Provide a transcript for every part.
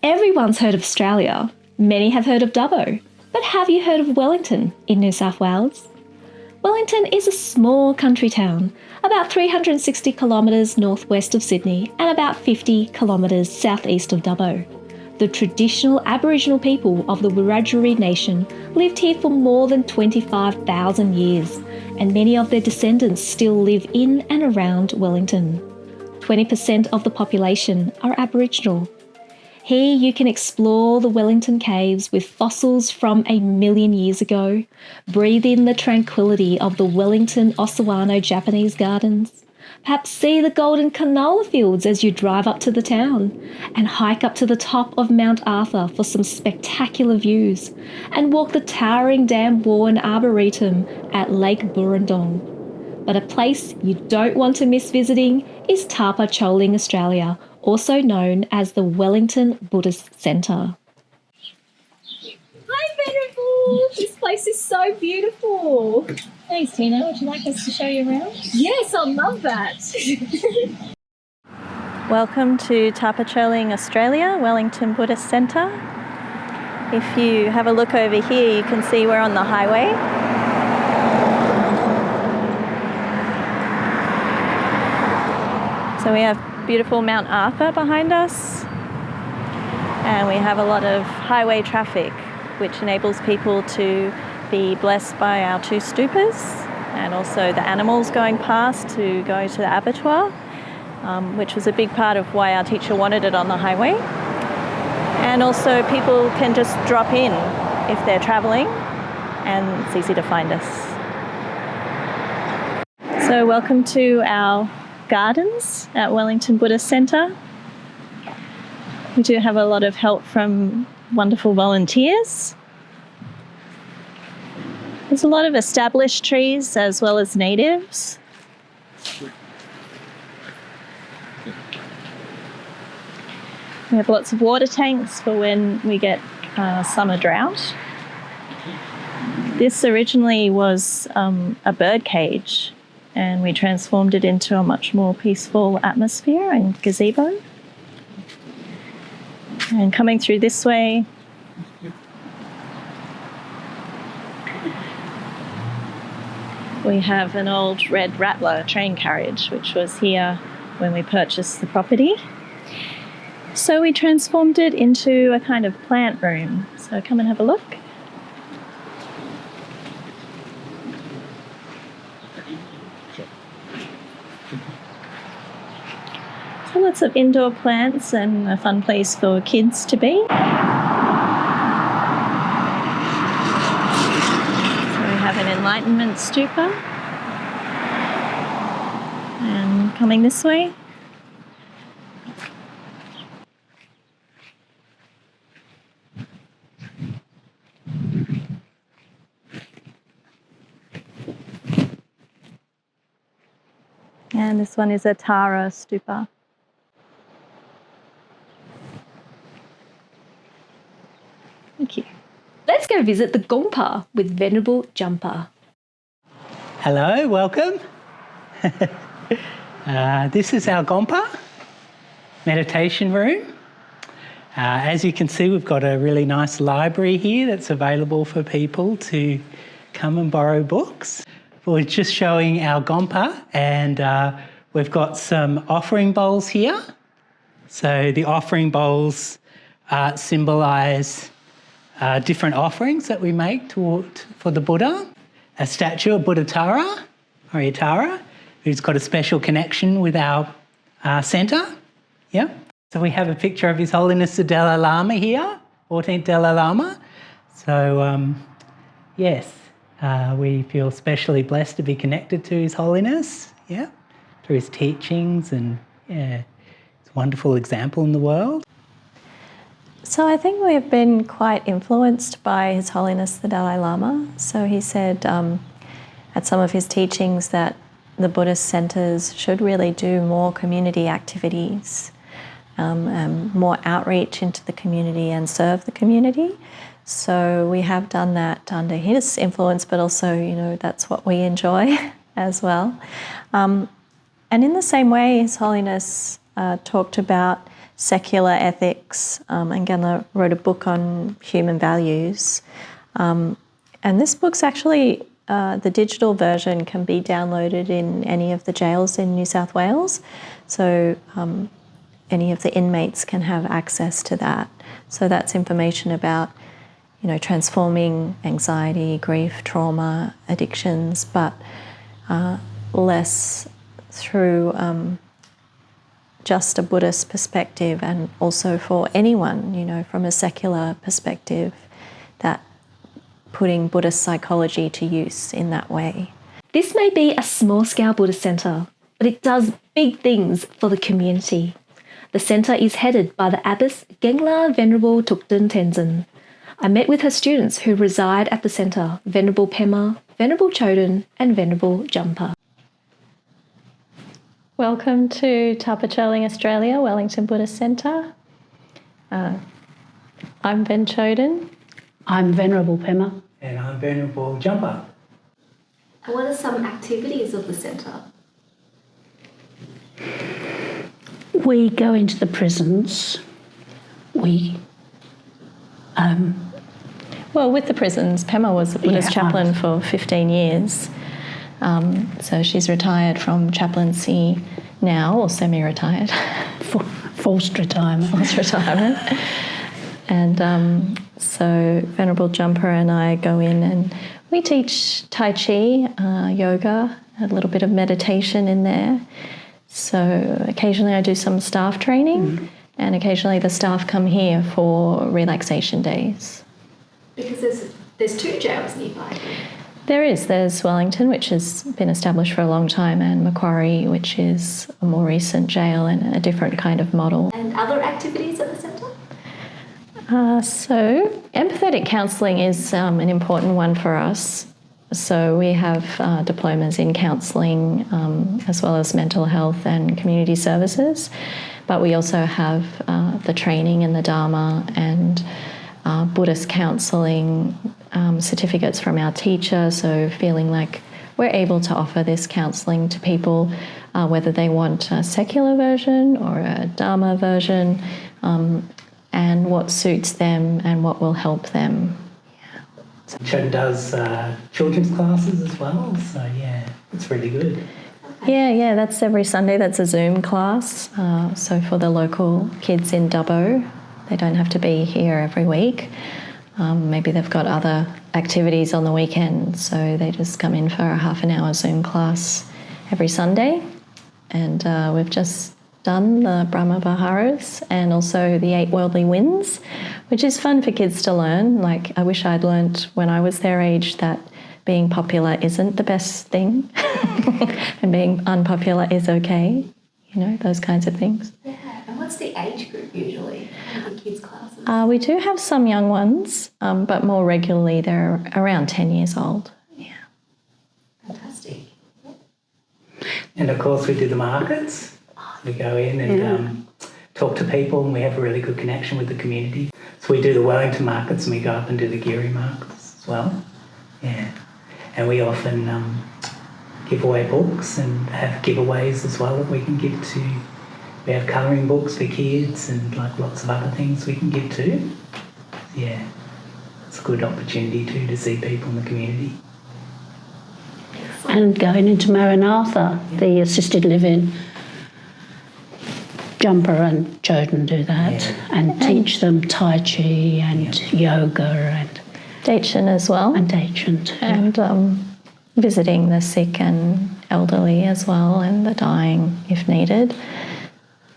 Everyone's heard of Australia. Many have heard of Dubbo. But have you heard of Wellington in New South Wales? Wellington is a small country town, about 360 kilometres northwest of Sydney and about 50 kilometres southeast of Dubbo. The traditional Aboriginal people of the Wiradjuri Nation lived here for more than 25,000 years, and many of their descendants still live in and around Wellington. 20% of the population are Aboriginal. Here you can explore the Wellington Caves with fossils from 1 million years ago, breathe in the tranquility of the Wellington Ossawano Japanese gardens, perhaps see the golden canola fields as you drive up to the town, and hike up to the top of Mount Arthur for some spectacular views, and walk the towering dam wall and arboretum at Lake Burrendong. But a place you don't want to miss visiting is Tharpa Choeling Australia, also known as the Wellington Buddhist Centre. Hi, Venerable! This place is so beautiful. Thanks, Tina. Would you like us to show you around? Yes, I love that. Welcome to Tharpa Choeling Australia, Wellington Buddhist Centre. If you have a look over here, you can see we're on the highway. So we have beautiful Mount Arthur behind us, and we have a lot of highway traffic, which enables people to be blessed by our 2 stupas, and also the animals going past to go to the abattoir, which was a big part of why our teacher wanted it on the highway. And also people can just drop in if they're travelling, and it's easy to find us. So welcome to our gardens at Wellington Buddhist Centre. We do have a lot of help from wonderful volunteers. There's a lot of established trees as well as natives. We have lots of water tanks for when we get summer drought. This originally was a bird cage, and we transformed it into a much more peaceful atmosphere and gazebo. And coming through this way, we have an old red rattler train carriage, which was here when we purchased the property. So we transformed it into a kind of plant room. So come and have a look. So lots of indoor plants and a fun place for kids to be. So we have an enlightenment stupa. And coming this way. And this one is a Tara stupa. Thank you. Let's go visit the Gompa with Venerable Jumper. Hello, welcome. This is our Gompa meditation room. As you can see, we've got a really nice library here that's available for people to come and borrow books. We're just showing our Gompa, and we've got some offering bowls here. So the offering bowls symbolise different offerings that we make for the Buddha. A statue of Buddha Tara, or Tara, who's got a special connection with our centre. Yeah. So we have a picture of His Holiness the Dalai Lama here, 14th Dalai Lama. So yes, we feel specially blessed to be connected to His Holiness, yeah, through his teachings, and yeah, it's a wonderful example in the world. So I think we've been quite influenced by His Holiness the Dalai Lama. So he said at some of his teachings that the Buddhist centres should really do more community activities, more outreach into the community and serve the community. So we have done that under his influence, but also, you know, that's what we enjoy as well. And in the same way, His Holiness talked about secular ethics, and Genla wrote a book on human values. And this book's actually, the digital version can be downloaded in any of the jails in New South Wales. So any of the inmates can have access to that. So that's information about, transforming anxiety, grief, trauma, addictions, but less through just a Buddhist perspective, and also for anyone, from a secular perspective, that putting Buddhist psychology to use in that way. This may be a small-scale Buddhist centre, but it does big things for the community. The centre is headed by the Abbess Gengla Venerable Thukden Tenzin. I met with her students who reside at the centre, Venerable Pema, Venerable Choden and Venerable Jumper. Welcome to Tharpa Choeling Australia, Wellington Buddhist Centre. I'm Ven Choden. I'm Venerable Pema. And I'm Venerable Jumper. And what are some activities of the centre? We go into the prisons. Well, with the prisons, Pema was a Buddhist chaplain for 15 years. So she's retired from chaplaincy now, or semi-retired. Forced retirement. Forced retirement. And so Venerable Jumper and I go in and we teach Tai Chi, yoga, a little bit of meditation in there. So occasionally I do some staff training, and occasionally the staff come here for relaxation days. Because there's two jails nearby. There's Wellington, which has been established for a long time, and Macquarie, which is a more recent jail and a different kind of model. And other activities at the centre? So empathetic counselling is an important one for us. So we have diplomas in counselling, as well as mental health and community services, but we also have the training in the Dharma and Buddhist counselling certificates from our teacher, so feeling like we're able to offer this counselling to people, whether they want a secular version or a Dharma version, and what suits them and what will help them. Choden does children's classes as well, so yeah, it's really good. Yeah, that's every Sunday. That's a Zoom class. So for the local kids in Dubbo, they don't have to be here every week. Maybe they've got other activities on the weekend, so they just come in for a half an hour Zoom class every Sunday. And we've just done the Brahma Viharas and also the 8 Worldly Winds, which is fun for kids to learn. Like, I wish I'd learnt when I was their age that being popular isn't the best thing and being unpopular is okay, those kinds of things. Yeah, and what's the age group usually in the kids' classes? We do have some young ones, but more regularly they're around 10 years old. Yeah. Fantastic. And of course we do the markets. We go in and talk to people, and we have a really good connection with the community. So we do the Wellington markets and we go up and do the Geary markets as well. Yeah. And we often give away books and have giveaways as well that we can give to. We have colouring books for kids and lots of other things we can give to. Yeah, it's a good opportunity too to see people in the community. And going into Maranatha, the assisted living, Jumper and Choden do that, and teach them Tai Chi and yoga and Daichin as well. And Daichin too. And visiting the sick and elderly as well, and the dying if needed.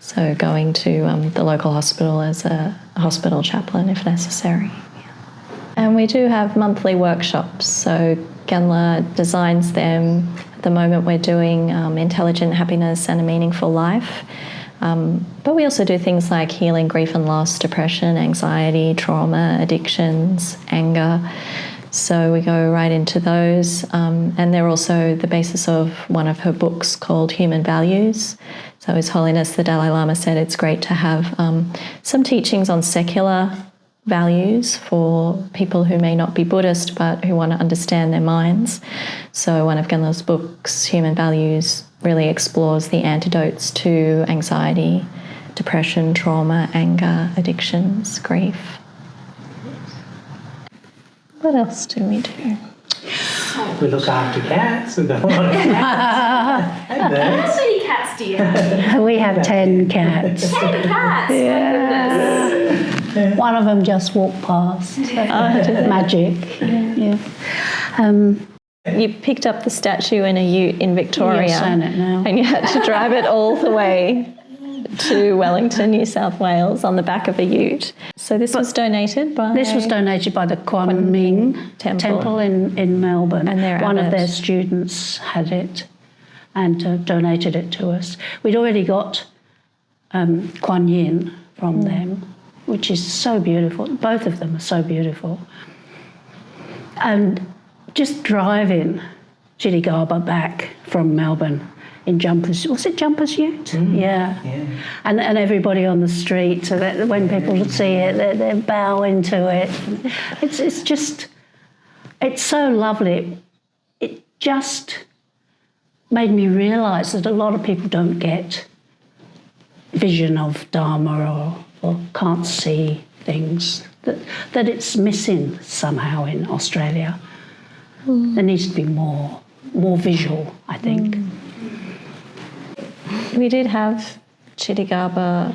So going to the local hospital as a hospital chaplain if necessary. And we do have monthly workshops. So Genla designs them. At the moment we're doing intelligent happiness and a meaningful life. But we also do things like healing grief and loss, depression, anxiety, trauma, addictions, anger. So we go right into those. And they're also the basis of one of her books called Human Values. So His Holiness the Dalai Lama said it's great to have some teachings on secular values for people who may not be Buddhist but who want to understand their minds. So one of Genla's books, Human Values, really explores the antidotes to anxiety, depression, trauma, anger, addictions, grief. What else do we do? We look after cats. We've got a lot of cats. And birds. How many cats do you have? We have 10 cats. 10 cats! Yeah. One of them just walked past. Magic. Yeah. You picked up the statue in a ute in Victoria, You've seen it now. and you had to drive it all the way to Wellington, New South Wales, on the back of a ute. So this was donated by... This was donated by the Kuan Ming Temple in Melbourne. And one of their students had it and donated it to us. We'd already got Kuan Yin from them, which is so beautiful. Both of them are so beautiful. And just driving Chittigaba back from Melbourne in Jumpers, was it Jumpers Ute? Yeah. And everybody on the street, so that when people see it, they bow into it. It's just, it's so lovely. It just made me realise that a lot of people don't get vision of Dharma or can't see things, that it's missing somehow in Australia. There needs to be more visual, I think. We did have Chittigaba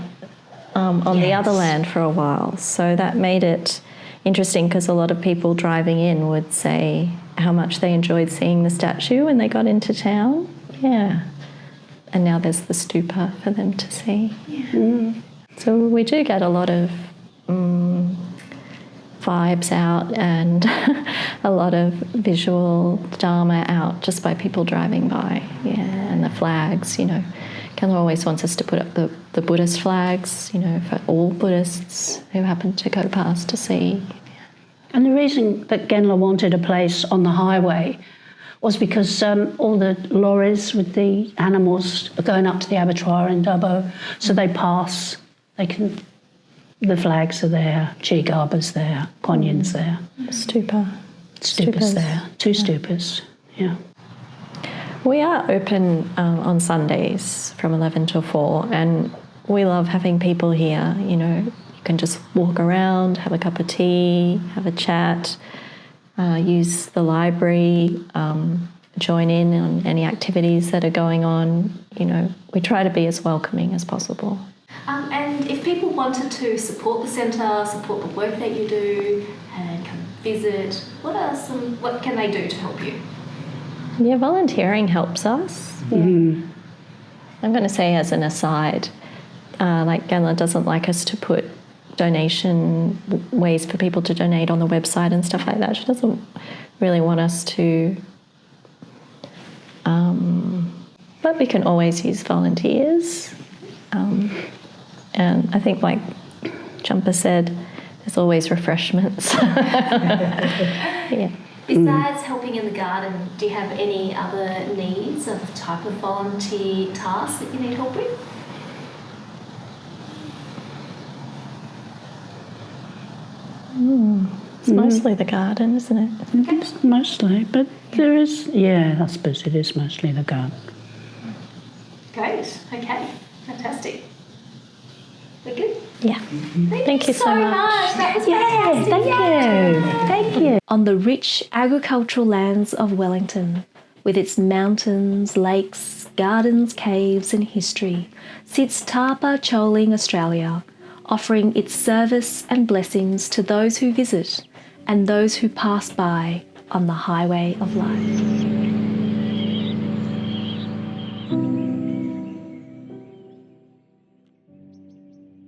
on the other land for a while, so that made it interesting because a lot of people driving in would say how much they enjoyed seeing the statue when they got into town. Yeah. And now there's the stupa for them to see. Yeah. So we do get a lot of vibes out and a lot of visual Dharma out just by people driving by. Yeah, and the flags, you know. Kendall always wants us to put up the Buddhist flags, you know, for all Buddhists who happen to go past to see. And the reason that Genla wanted a place on the highway was because all the lorries with the animals are going up to the abattoir in Dubbo, so they pass, the flags are there, Chittigaba's there, Kuan Yin's there. Stupa's there, 2 stupas, yeah. We are open on Sundays from 11 till 4, and we love having people here. You know, you can just walk around, have a cup of tea, have a chat, use the library, join in on any activities that are going on. You know, we try to be as welcoming as possible. And if people wanted to support the centre, support the work that you do, and come visit, what can they do to help you? Yeah, volunteering helps us. Yeah. I'm going to say as an aside, like Genla doesn't like us to put donation ways for people to donate on the website and stuff like that. She doesn't really want us to, but we can always use volunteers. And I think, like Jumper said, there's always refreshments. Yeah. Besides helping in the garden, do you have any other needs of the type of volunteer tasks that you need help with? It's mostly the garden, isn't it? It's mostly, but there is, I suppose it is mostly the garden. Great, okay, fantastic. We're good? Yeah. Thank you so much. That was fantastic. Thank you. On the rich agricultural lands of Wellington, with its mountains, lakes, gardens, caves and history, sits Tharpa Choeling Australia, offering its service and blessings to those who visit and those who pass by on the highway of life.